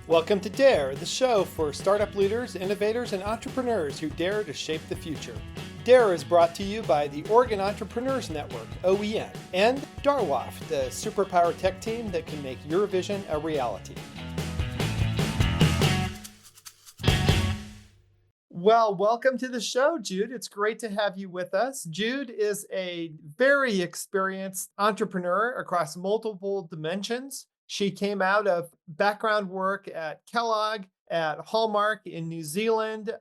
Welcome to Dare, the show for startup leaders, innovators, and entrepreneurs who dare to shape the future. Dare is brought to you by the Oregon Entrepreneurs Network, OEN, and Darwaft, the superpower tech team that can make your vision a reality. Well, welcome to the show, Jude. It's great to have you with us. Jude is a very experienced entrepreneur across multiple dimensions. She came out of background work at Kellogg, at Hallmark in New Zealand,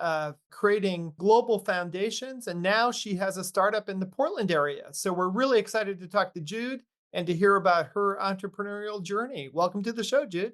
creating global foundations, and now she has a startup in the Portland area. So we're really excited to talk to Jude and to hear about her entrepreneurial journey. Welcome to the show, Jude.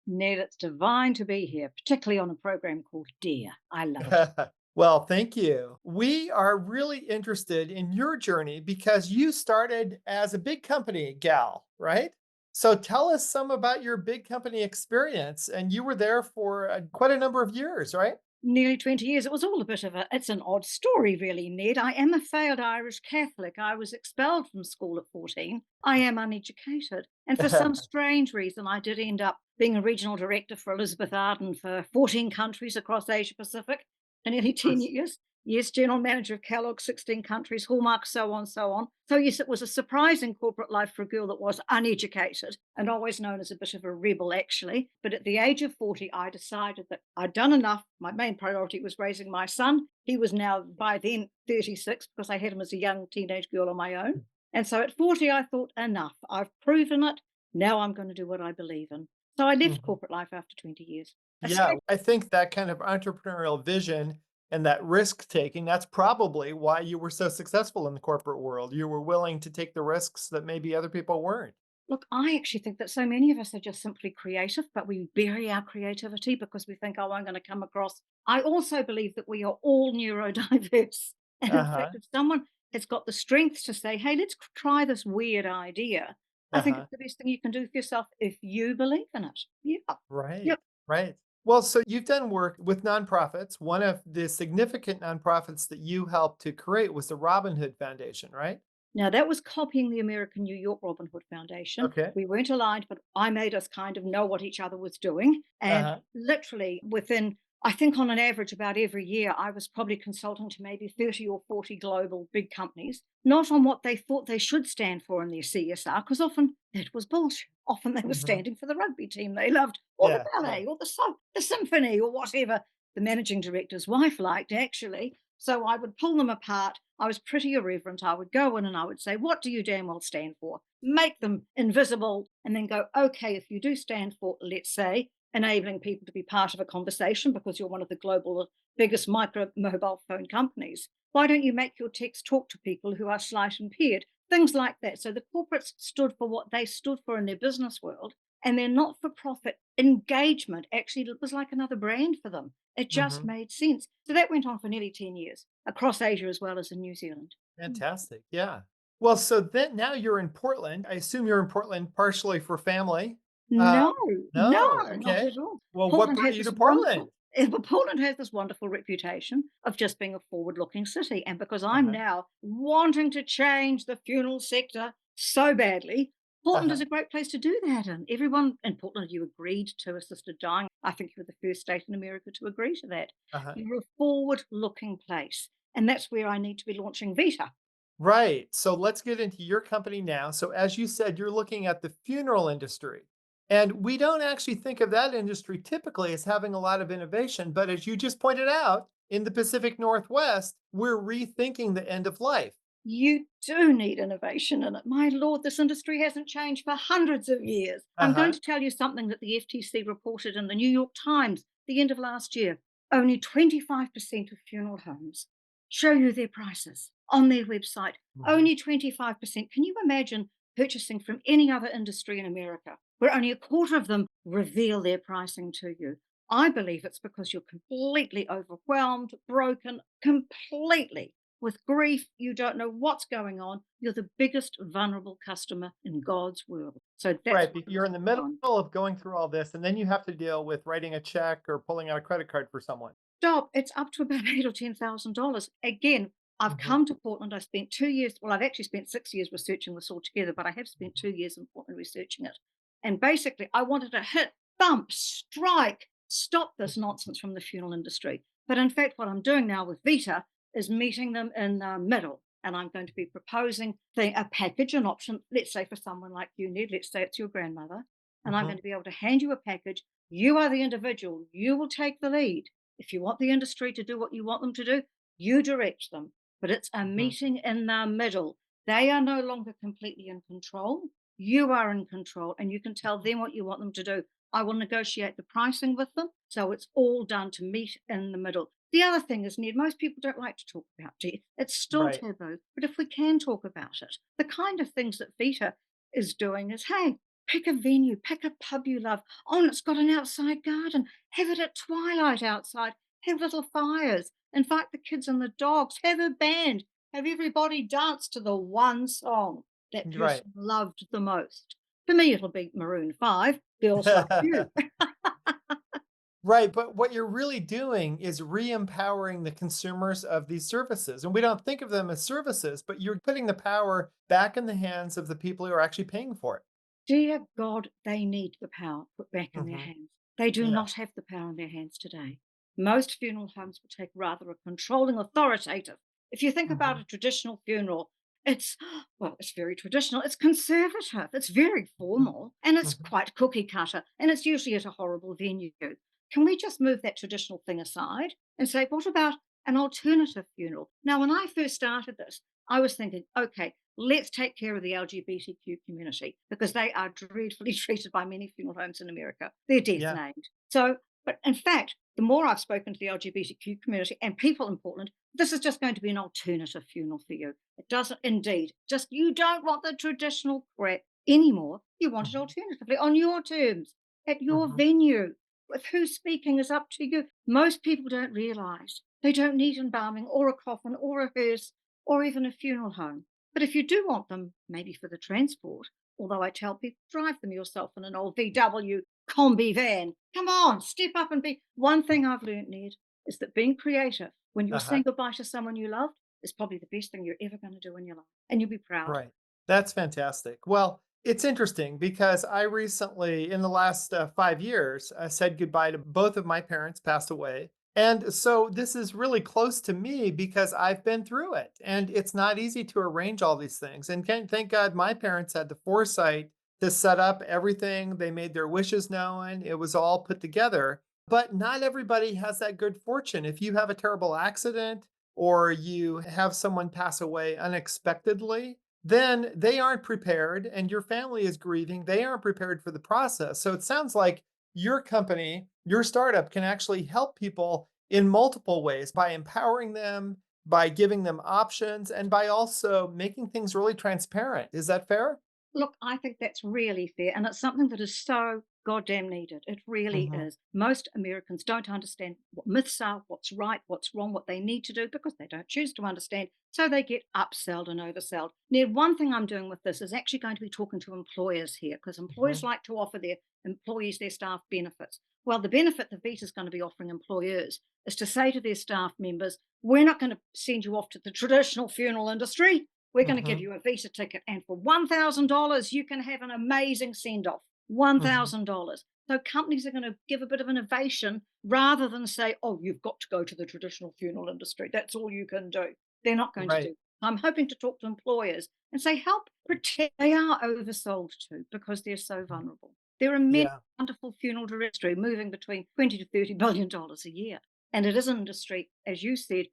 Ned, it's divine to be here, particularly on a program called Dear. I love it. Well, thank you. We are really interested in your journey because you started as a big company gal, right? So tell us some about your big company experience. And you were there for quite a number of years, right? Nearly 20 years. It was all a bit of it's an odd story, really, Ned. I am a failed Irish Catholic. I was expelled from school at 14. I am uneducated. And for some strange reason, I did end up being a regional director for Elizabeth Arden for 14 countries across Asia Pacific for nearly 10 years. Yes, general manager of Kellogg, 16 countries, Hallmark, so on, so on. So, yes, it was a surprising corporate life for a girl that was uneducated and always known as a bit of a rebel, actually. But at the age of 40, I decided that I'd done enough. My main priority was raising my son. He was now by then 36 because I had him as a young teenage girl on my own. And so at 40, I thought, enough. I've proven it. Now I'm going to do what I believe in. So I left Mhm. corporate life after 20 years. Yeah, Escaped. I think that kind of entrepreneurial vision and that risk taking, that's probably why you were so successful in the corporate world. You were willing to take the risks that maybe other people weren't. Look, I actually think that so many of us are just simply creative, but we bury our creativity because we think, oh, I'm going to come across. I also believe that we are all neurodiverse. And in Uh-huh. fact, if someone has got the strength to say, hey, let's try this weird idea, I think Uh-huh. it's the best thing you can do for yourself if you believe in it. Yeah. Right, Yep. right. Well, so you've done work with nonprofits. One of the significant nonprofits that you helped to create was the Robin Hood Foundation, right? Now, that was copying the American New York Robin Hood Foundation. Okay. We weren't aligned, but I made us kind of know what each other was doing. And Uh-huh. literally within, I think on an average, about every year, I was probably consulting to maybe 30 or 40 global big companies, not on what they thought they should stand for in their CSR, because often that was bullshit. Often they were Mhm. standing for the rugby team they loved, or the Yeah, yeah. ballet, or the symphony, or whatever the managing director's wife liked, actually. So I would pull them apart. I was pretty irreverent. I would go in and I would say, what do you damn well stand for? Make them invisible and then go, okay, if you do stand for, let's say, enabling people to be part of a conversation because you're one of the global biggest micro mobile phone companies, why don't you make your text talk to people who are sight impaired? Things like that. So the corporates stood for what they stood for in their business world, and their not for profit engagement actually was like another brand for them. It just Mhm. made sense. So that went on for nearly 10 years across Asia as well as in New Zealand. Mm. Fantastic. Yeah. Well, so then now you're in Portland. I assume you're in Portland partially for family. Uh, No, no, no, not okay. at all. Well, what Portland brought has you to this Portland? wonderful but Portland has this wonderful reputation of just being a forward-looking city. And because I'm Uh-huh. now wanting to change the funeral sector so badly, Portland is Uh-huh. a great place to do that. And everyone in Portland, you agreed to assisted dying. I think you were the first state in America to agree to that. Uh-huh. You're a forward-looking place. And that's where I need to be launching Vita. Right. So let's get into your company now. So as you said, you're looking at the funeral industry. And we don't actually think of that industry typically as having a lot of innovation, but as you just pointed out, in the Pacific Northwest, we're rethinking the end of life. You do need innovation in it. My lord, this industry hasn't changed for hundreds of years. I'm going Uh-huh. to tell you something that the FTC reported in the New York Times the end of last year. Only 25% of funeral homes show you their prices on their website. Mhm. Only 25%. Can you imagine purchasing from any other industry in America where only a quarter of them reveal their pricing to you? I believe it's because you're completely overwhelmed, broken, completely with grief, you don't know what's going on. You're the biggest vulnerable customer in God's world. So that's Right. what You're it's in the middle on. of going through all this, and then you have to deal with writing a check or pulling out a credit card for someone. Stop. It's up to about eight or $10,000. Again, I've Mhm. come to Portland. I spent 2 years. Well, I've actually spent 6 years researching this all together, but I have spent 2 years in Portland researching it. And basically, I wanted to hit thump, strike, stop this nonsense from the funeral industry. But in fact, what I'm doing now with Vita is meeting them in the middle. And I'm going to be proposing a package, an option, let's say for someone like you, Ned, let's say it's your grandmother. And I'm going Mhm. to be able to hand you a package. You are the individual, you will take the lead. If you want the industry to do what you want them to do, you direct them. But it's a Mhm. meeting in the middle. They are no longer completely in control. You are in control, and you can tell them what you want them to do. I will negotiate the pricing with them. So it's all done to meet in the middle. The other thing is, Ned, most people don't like to talk about death. It's still Right. taboo. But if we can talk about it, the kind of things that Vita is doing is, hey, pick a venue, pick a pub you love. Oh, and it's got an outside garden. Have it at twilight outside. Have little fires. Invite the kids and the dogs. Have a band. Have everybody dance to the one song that Right. person loved the most. For me, it'll be Maroon 5, Girls Like You. Right, but what you're really doing is re-empowering the consumers of these services, and we don't think of them as services, but you're putting the power back in the hands of the people who are actually paying for it. Dear God, they need the power put back in their Mhm. hands. They do Yeah. not have the power in their hands today. Most funeral homes will take rather a controlling, authoritative. If you think about Mhm. a traditional funeral, it's, well, it's very traditional. It's conservative. It's very Mhm. formal and it's Mhm. quite cookie cutter. And it's usually at a horrible venue. Can we just move that traditional thing aside and say, what about an alternative funeral? Now, when I first started this, I was thinking, okay, let's take care of the LGBTQ community because they are dreadfully treated by many funeral homes in America. They're death Yeah. named. So, but in fact, the more I've spoken to the LGBTQ community and people in Portland, this is just going to be an alternative funeral for you. It doesn't, indeed, just you don't want the traditional crap anymore. You want it Mhm. alternatively on your terms, at your Mhm. venue. With who's speaking is up to you. Most people don't realize they don't need embalming or a coffin or a hearse or even a funeral home. But if you do want them, maybe for the transport, although I tell people, drive them yourself in an old VW combi van. Come on, step up and be. One thing I've learned, Ned, is that being creative when you're Uh-huh. saying goodbye to someone you loved is probably the best thing you're ever going to do in your life. And you'll be proud. Right. That's fantastic. Well, it's interesting because I recently, in the last 5 years, said goodbye to both of my parents, passed away. And so this is really close to me because I've been through it. And it's not easy to arrange all these things. And thank God my parents had the foresight to set up everything. They made their wishes known, it was all put together. But not everybody has that good fortune. If you have a terrible accident, or you have someone pass away unexpectedly, then they aren't prepared and your family is grieving. They aren't prepared for the process. So it sounds like your company, your startup can actually help people in multiple ways by empowering them, by giving them options, and by also making things really transparent. Is that fair? Look, I think that's really fair. And it's something that is so goddamn needed. It really Hmm. is. Most Americans don't understand what myths are, what's right, what's wrong, what they need to do because they don't choose to understand. So they get upsold and oversold. Now, one thing I'm doing with this is actually going to be talking to employers here because employers Hmm. like to offer their employees, their staff benefits. Well, the benefit that Vita is going to be offering employers is to say to their staff members, we're not going to send you off to the traditional funeral industry. We're going to give Hmm. you a Visa ticket, and for $1,000, you can have an amazing send off. Hmm. $1,000. So companies are going to give a bit of innovation rather than say, oh, you've got to go to the traditional funeral industry. That's all you can do. They're not going to Right. do. I'm hoping to talk to employers and say, help protect. They are oversold too because they're so vulnerable. There are many Yeah. wonderful funeral directory moving between 20 to $30 billion a year. And it is an industry, as you said,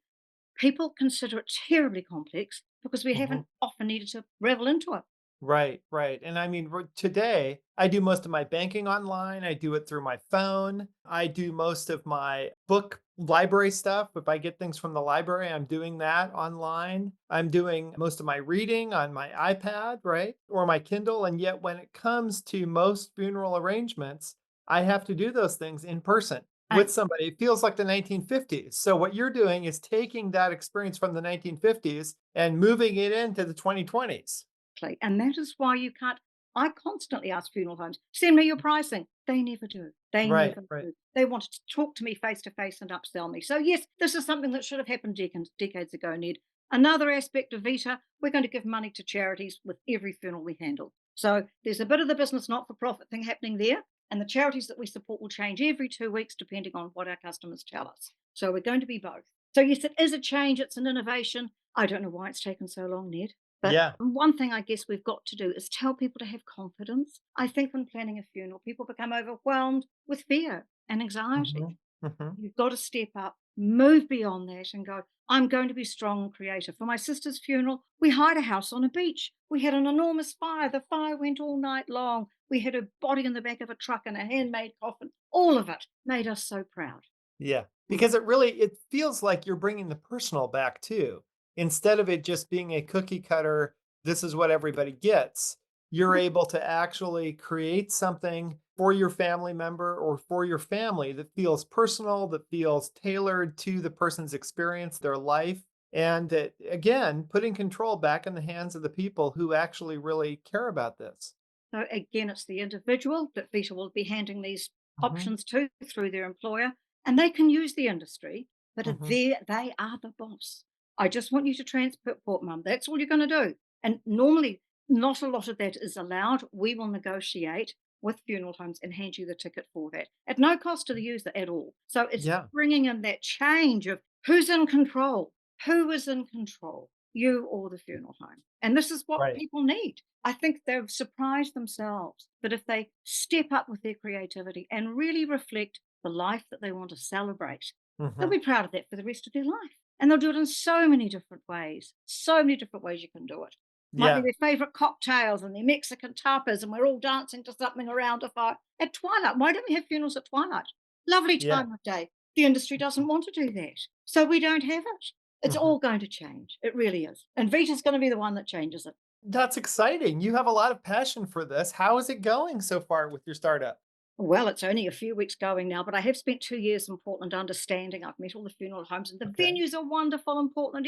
people consider it terribly complex because we Hmm. haven't often needed to revel into it. Right, right. And I mean, today, I do most of my banking online. I do it through my phone. I do most of my book library stuff. If I get things from the library, I'm doing that online. I'm doing most of my reading on my iPad, right? Or my Kindle. And yet, when it comes to most funeral arrangements, I have to do those things in person I with somebody. It feels like the 1950s. So, what you're doing is taking that experience from the 1950s and moving it into the 2020s. Exactly. And that is why you can't. I constantly ask funeral homes, send me your pricing. They never do. They Right, never right. do. They wanted to talk to me face to face and upsell me. So, yes, this is something that should have happened decades ago, Ned. Another aspect of Vita, we're going to give money to charities with every funeral we handle. So, there's a bit of the business not for profit thing happening there. And the charities that we support will change every 2 weeks, depending on what our customers tell us. So we're going to be both. So, yes, it is a change. It's an innovation. I don't know why it's taken so long, Ned. But Yeah. one thing I guess we've got to do is tell people to have confidence. I think when planning a funeral, people become overwhelmed with fear and anxiety. Mhm. Mhm. You've got to step up, move beyond that, and go, I'm going to be strong and creative. For my sister's funeral, we hired a house on a beach. We had an enormous fire. The fire went all night long. We had her body in the back of a truck and a handmade coffin. All of it made us so proud. Yeah, Mm. because it feels like you're bringing the personal back too. Instead of it just being a cookie cutter, this is what everybody gets, you're able to actually create something for your family member or for your family that feels personal, that feels tailored to the person's experience, their life, and that, again, putting control back in the hands of the people who actually really care about this. So again, it's the individual that Vita will be handing these Mhm, options to through their employer, and they can use the industry, but mhm, they are the boss. I just want you to transport mum. That's all you're going to do. And normally, not a lot of that is allowed. We will negotiate with funeral homes and hand you the ticket for that at no cost to the user at all. So it's yeah, bringing in that change of who's in control, who is in control, you or the funeral home. And this is what right. people need. I think they've surprised themselves that if they step up with their creativity and really reflect the life that they want to celebrate, they'll Mhm, be proud of that for the rest of their life. And they'll do it in so many different ways. So many different ways you can do it. Might be yeah, their favorite cocktails and their Mexican tapas, and we're all dancing to something around a fire at twilight. Why don't we have funerals at twilight? Lovely yeah, time of day. The industry doesn't want to do that. So we don't have it. It's mhm. all going to change. It really is. And Vita's going to be the one that changes it. That's exciting. You have a lot of passion for this. How is it going so far with your startup? Well, it's only a few weeks going now, but I have spent 2 years in Portland understanding. I've met all the funeral homes, and the Okay. venues are wonderful in Portland.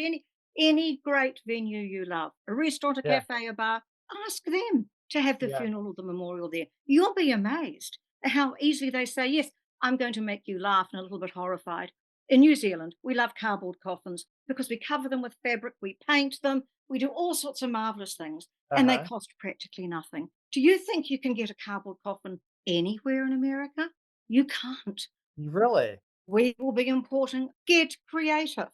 Any great venue you love, a restaurant, a Yeah. cafe, a bar, ask them to have the Yeah. funeral or the memorial there. You'll be amazed at how easily they say, "Yes, I'm going to make you laugh," and a little bit horrified. In New Zealand, we love cardboard coffins because we cover them with fabric, we paint them, we do all sorts of marvelous things, and they Uh-huh. cost practically nothing. Do you think you can get a cardboard coffin anywhere in America? You can't. Really? We will be importing. Get creative.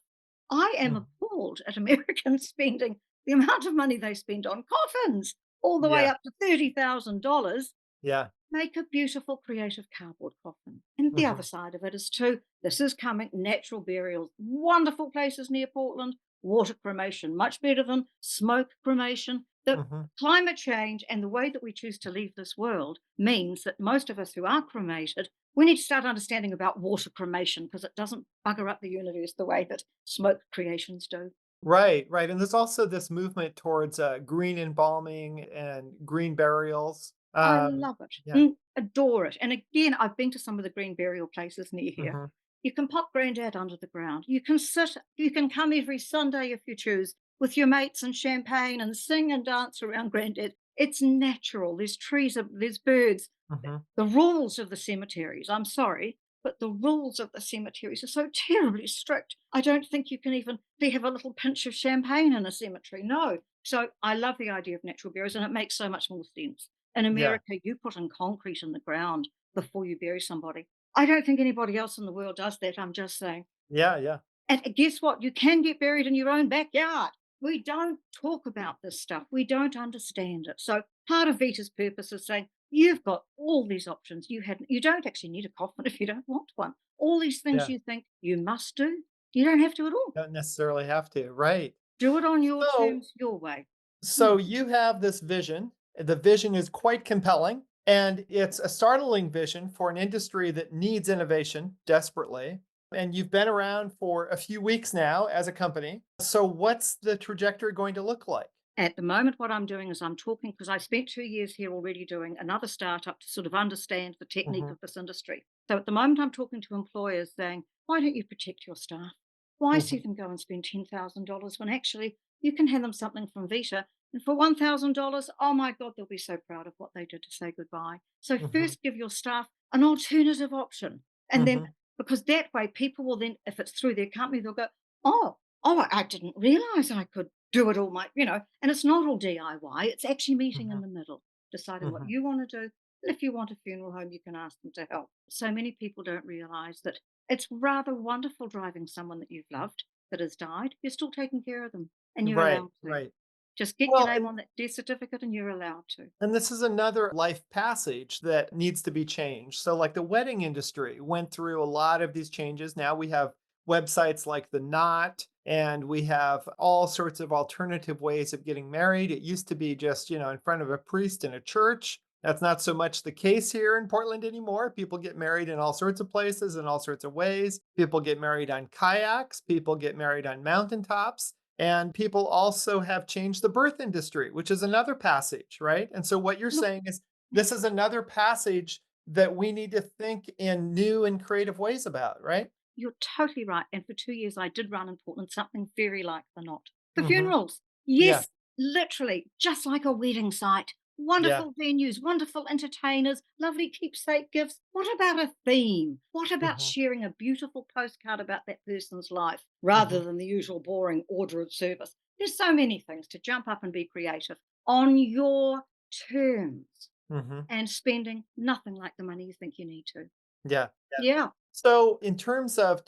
I am Mm. appalled at Americans spending the amount of money they spend on coffins, all the way Yeah. up to $30,000. Yeah. Make a beautiful creative cardboard coffin. And the other Mhm. side of it is too, this is coming, natural burials, wonderful places near Portland, water cremation, much better than smoke cremation. The Mhm. climate change and the way that we choose to leave this world means that most of us who are cremated, we need to start understanding about water cremation because it doesn't bugger up the universe the way that smoke creations do. Right, right, and there's also this movement towards, green embalming and green burials. I love it, Yeah. adore it. And again, I've been to some of the green burial places near here. Mhm. You can pop Grandad under the ground. You can come every Sunday if you choose with your mates and champagne and sing and dance around Grandad. It's natural. There's trees, there's birds. Mhm. The rules of the cemeteries, I'm sorry, but the rules of the cemeteries are so terribly strict. I don't think you can even have a little pinch of champagne in a cemetery. No. So I love the idea of natural burials, and it makes so much more sense. In Yeah. America, you put in concrete in the ground before you bury somebody. I don't think anybody else in the world does that. I'm just saying. Yeah, yeah. And guess what? You can get buried in your own backyard. We don't talk about this stuff. We don't understand it. So part of Vita's purpose is saying you've got all these options. You don't actually need a coffin if you don't want one. All these things Yeah. you think you must do, you don't have to at all. Don't necessarily have to, right. Do it on your So terms, your way. so Mm. you have this vision. The vision is quite compelling, and it's a startling vision for an industry that needs innovation desperately. And you've been around for a few weeks now as a company. So what's the trajectory going to look like? At the moment, what I'm doing is I'm talking because I spent 2 years here already doing another startup to sort of understand the technique Mhm, of this industry. So at the moment, I'm talking to employers saying, why don't you protect your staff? Why see mhm, them go and spend $10,000 when actually you can hand them something from Vita? And for $1,000, oh my God, they'll be so proud of what they did to say goodbye. So mhm, first, give your staff an alternative option. And then, mhm, because that way, people will then, if it's through their company, they'll go, oh, I didn't realize I could do it all and it's not all DIY. It's actually meeting in mhm, the middle, deciding what mhm. you want to do If you want a funeral home, you can ask them to help. So many people don't realize that it's rather wonderful driving someone that you've loved that has died. You're still taking care of them and you're Right, allowed to. right. Just get your Well, name on that death certificate and you're allowed to. and this is another life passage that needs to be changed. So, like the wedding industry went through a lot of these changes. Now we have websites like the Knot, and we have all sorts of alternative ways of getting married. It used to be just, in front of a priest in a church. That's not so much the case here in Portland anymore. People get married in all sorts of places in all sorts of ways. People get married on kayaks, people get married on mountaintops. And people also have changed the birth industry, which is another passage, right? And so what you're Look, saying is this is another passage that we need to think in new and creative ways about, right? you're totally right. And for 2 years, I did run in Portland something very like the Knot. For Hmm. funerals. Yeah. Yes, literally, just like a wedding site. Yeah. Wonderful venues, wonderful entertainers, lovely keepsake gifts. What about a theme? What about Hmm. sharing a beautiful postcard about that person's life Hmm. rather than the usual boring order of service? There's so many things to jump up and be creative on your terms Hmm. and spending nothing like the money you think you need to. Yeah. Yeah. So in terms of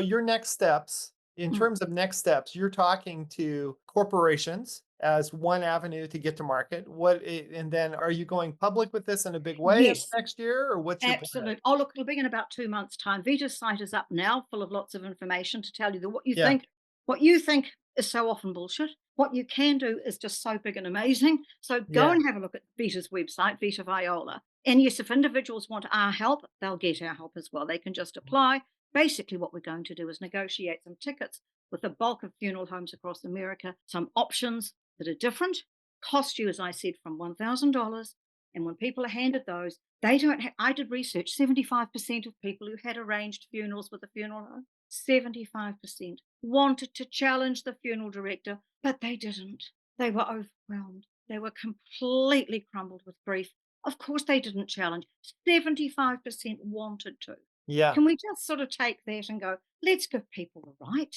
your next steps, in Mm. terms of next steps, you're talking to corporations as one avenue to get to market. And then are you going public with this in a big way in Yes. the next year, or what's your plan? Absolutely. Oh, look, it'll be in about 2 months' time. Vita's site is up now, full of lots of information to tell you that Yeah. what you think is so often bullshit. What you can do is just so big and amazing. So go Yeah. and have a look at Vita's website, Vita Viola. And yes, if individuals want our help, they'll get our help as well. They can just apply. Basically, what we're going to do is negotiate some tickets with the bulk of funeral homes across America, some options that are different, cost you, as I said, from $1,000. And when people are handed those, they don't ha I did research, 75% of people who had arranged funerals with the funeral home, 75% wanted to challenge the funeral director, but they didn't. They were overwhelmed. They were completely crumbled with grief. Of course, they didn't challenge. 75% wanted to. Yeah. Can we just sort of take that and go, let's give people the right?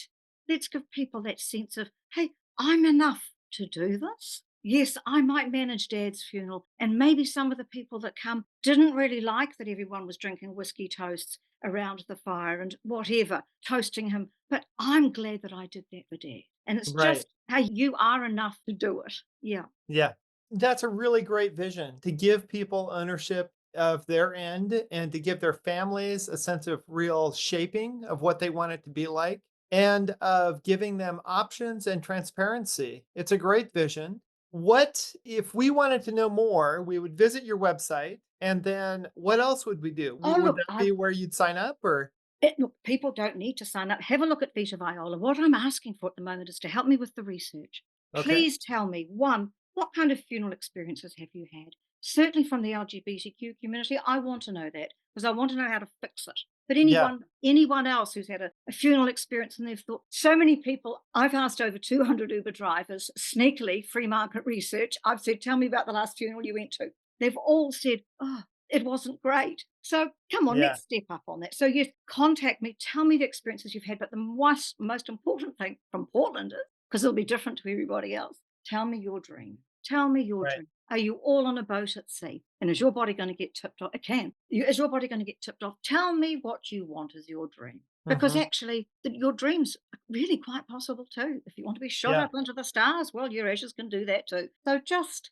Let's give people that sense of, hey, I'm enough to do this. Yes, I might manage Dad's funeral, and maybe some of the people that come didn't really like that everyone was drinking whiskey toasts around the fire and whatever, toasting him. But I'm glad that I did that for Dad. And it's Right. just, hey, you are enough to do it. Yeah. Yeah. That's a really great vision to give people ownership of their end and to give their families a sense of real shaping of what they want it to be like and of giving them options and transparency. It's a great vision. What if we wanted to know more, we would visit your website and then what else would we do? Oh, Would look, that be where you'd sign up or? look, people don't need to sign up. Have a look at Vita Viola. What I'm asking for at the moment is to help me with the research. Okay. Please tell me, one, what kind of funeral experiences have you had? Certainly from the LGBTQ community, I want to know that because I want to know how to fix it. But Yeah. anyone else who's had a funeral experience and they've thought, so many people, I've asked over 200 Uber drivers, sneakily, free market research. I've said, tell me about the last funeral you went to. They've all said, oh, it wasn't great. So come on, Yeah. let's step up on that. So yes, contact me, tell me the experiences you've had. But the most important thing from Portland is, because it'll be different to everybody else, tell me your dream. Tell me your Right. dream. Are you all on a boat at sea? And is your body going to get tipped off? It can. Is your body going to get tipped off? Tell me what you want as your dream. Because Hmm. actually, your dreams are really quite possible too. If you want to be shot Yeah. up into the stars, well, your ashes can do that too. So just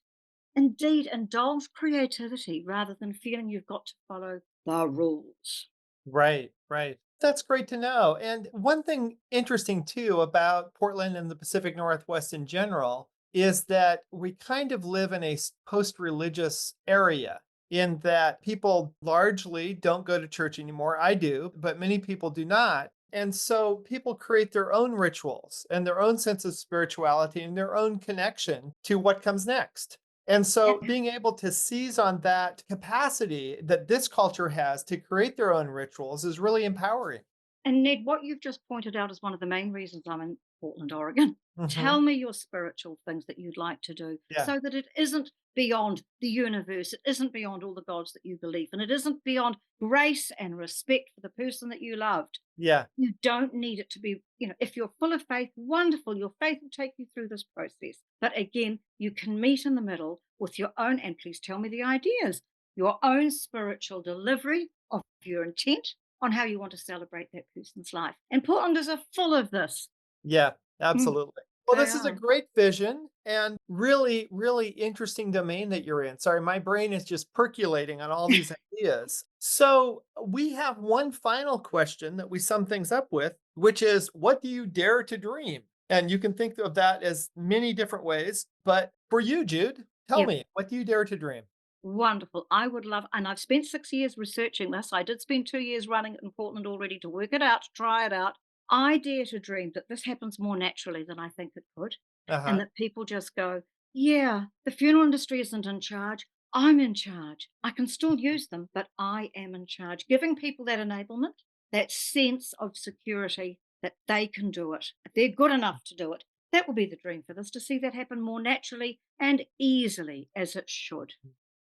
indeed, indulge creativity rather than feeling you've got to follow the rules. Right, right. That's great to know. And one thing interesting too about Portland and the Pacific Northwest in general is that we kind of live in a post-religious area in that people largely don't go to church anymore. I do, but many people do not. And so people create their own rituals and their own sense of spirituality and their own connection to what comes next. And so And being able to seize on that capacity that this culture has to create their own rituals is really empowering. And Ned, what you've just pointed out is one of the main reasons I'm in Portland, Oregon. Tell Hmm. me your spiritual things that you'd like to do Yeah. so that it isn't beyond the universe. It isn't beyond all the gods that you believe, and it isn't beyond grace and respect for the person that you loved. Yeah. You don't need it to be, if you're full of faith, wonderful. Your faith will take you through this process. But again, you can meet in the middle with your own, and please tell me the ideas, your own spiritual delivery of your intent on how you want to celebrate that person's life. And Portlanders are full of this. Yeah, Mm, absolutely. Well, they this is a are. great vision and really, really interesting domain that you're in. Sorry, my brain is just percolating on all these ideas. So, we have one final question that we sum things up with, which is what do you dare to dream? And you can think of that as many different ways. But for you, Jude, tell Yep. me, what do you dare to dream? Wonderful. I would love, and I've spent 6 years researching this. I did spend 2 years running it in Portland already to work it out, to try it out. I dare to dream that this happens more naturally than I think it could, Uh and huh. that people just go, yeah, the funeral industry isn't in charge. I'm in charge. I can still use them, but I am in charge. Giving people that enablement, that sense of security that they can do it. If they're good enough to do it, that will be the dream for this, to see that happen more naturally and easily as it should.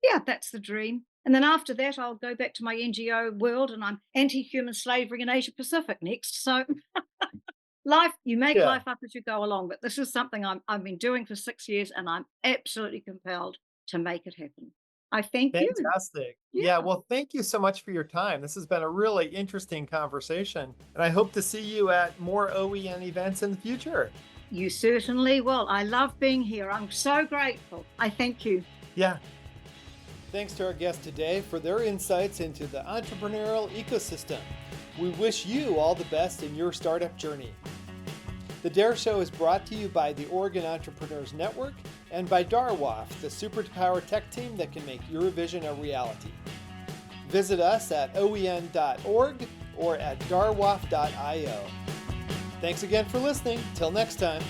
Yeah, that's the dream. And then after that, I'll go back to my NGO world, and I'm anti-human slavery in Asia Pacific next. So life, you make Yeah. life up as you go along. But this is something I've been doing for 6 years, and I'm absolutely compelled to make it happen. I thank you. Fantastic. Yeah, Yeah, well, thank you so much for your time. This has been a really interesting conversation, and I hope to see you at more OEN events in the future. you certainly will. I love being here. I'm so grateful. I thank you. Yeah. Thanks to our guests today for their insights into the entrepreneurial ecosystem. We wish you all the best in your startup journey. The Dare Show is brought to you by the Oregon Entrepreneurs Network and by Darwaf, the superpower tech team that can make your vision a reality. Visit us at oen.org or at darwaf.io. Thanks again for listening. Till next time.